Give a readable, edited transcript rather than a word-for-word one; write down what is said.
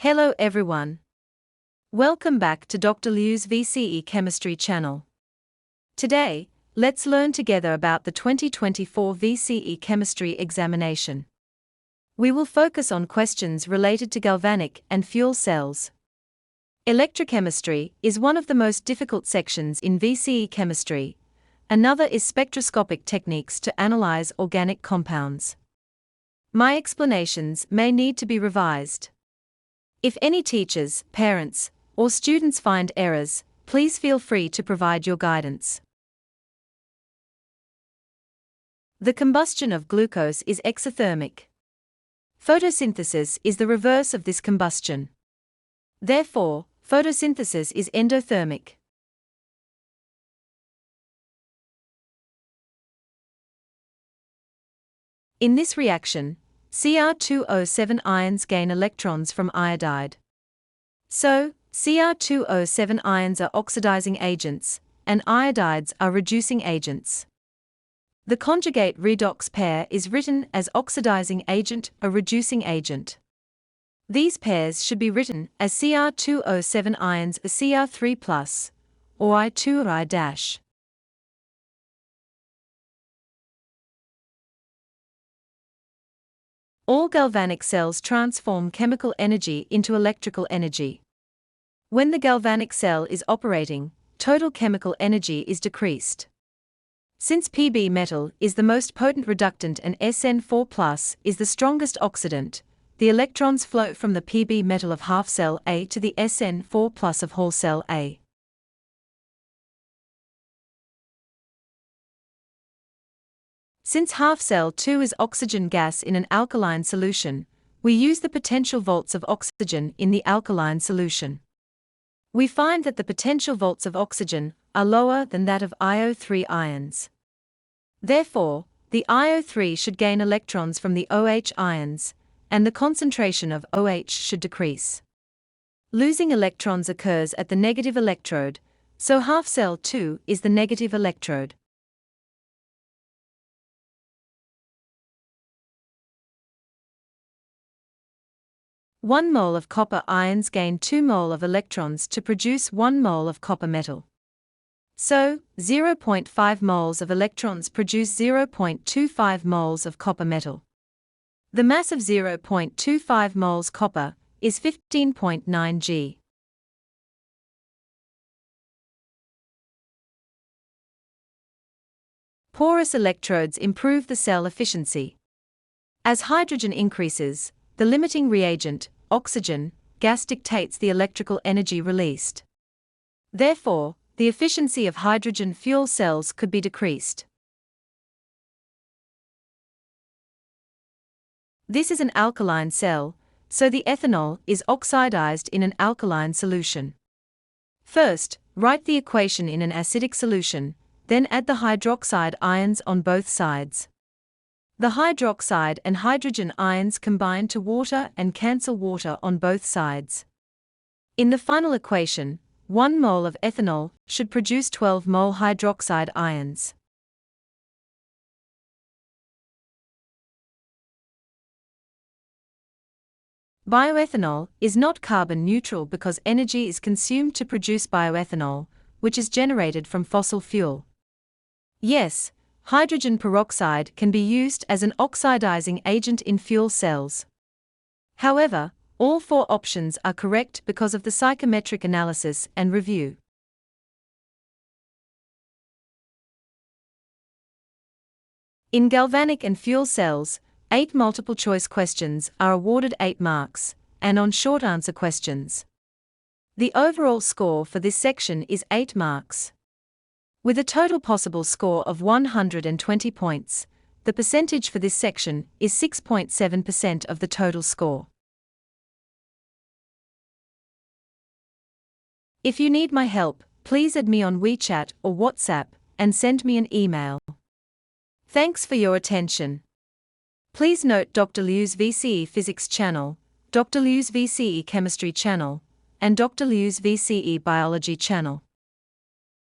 Hello everyone. Welcome back to Dr. Liu's VCE Chemistry channel. Today, let's learn together about the 2024 VCE Chemistry examination. We will focus on questions related to galvanic and fuel cells. Electrochemistry is one of the most difficult sections in VCE chemistry. Another is spectroscopic techniques to analyze organic compounds. My explanations may need to be revised. If any teachers, parents, or students find errors, please feel free to provide your guidance. The combustion of glucose is exothermic. Photosynthesis is the reverse of this combustion. Therefore, photosynthesis is endothermic. In this reaction, Cr2O7 ions gain electrons from iodide. So, Cr2O7 ions are oxidizing agents, and iodides are reducing agents. The conjugate redox pair is written as oxidizing agent or reducing agent. These pairs should be written as Cr2O7 ions Cr3+, or I2 or I-. All galvanic cells transform chemical energy into electrical energy. When the galvanic cell is operating, total chemical energy is decreased. Since Pb metal is the most potent reductant and Sn4+ is the strongest oxidant, the electrons flow from the Pb metal of half cell A to the Sn4+ of whole cell A. Since half cell 2 is oxygen gas in an alkaline solution, we use the potential volts of oxygen in the alkaline solution. We find that the potential volts of oxygen are lower than that of IO3 ions. Therefore, the IO3 should gain electrons from the OH ions, and the concentration of OH should decrease. Losing electrons occurs at the negative electrode, so half cell 2 is the negative electrode. One mole of copper ions gain 2 mole of electrons to produce 1 mole of copper metal. So, 0.5 moles of electrons produce 0.25 moles of copper metal. The mass of 0.25 moles copper is 15.9 g. Porous electrodes improve the cell efficiency. As hydrogen increases, the limiting reagent, oxygen, gas dictates the electrical energy released. Therefore, the efficiency of hydrogen fuel cells could be decreased. This is an alkaline cell, so the ethanol is oxidized in an alkaline solution. First, write the equation in an acidic solution, then add the hydroxide ions on both sides. The hydroxide and hydrogen ions combine to water and cancel water on both sides. In the final equation, 1 mole of ethanol should produce 12 mole hydroxide ions. Bioethanol is not carbon neutral because energy is consumed to produce bioethanol, which is generated from fossil fuel. Yes, hydrogen peroxide can be used as an oxidizing agent in fuel cells. However, all 4 options are correct because of the psychometric analysis and review. In galvanic and fuel cells, 8 multiple-choice questions are awarded 8 marks, and on short answer questions. The overall score for this section is 8 marks. With a total possible score of 120 points, the percentage for this section is 6.7% of the total score. If you need my help, please add me on WeChat or WhatsApp and send me an email. Thanks for your attention. Please note Dr. Liu's VCE Physics channel, Dr. Liu's VCE Chemistry channel, and Dr. Liu's VCE Biology channel.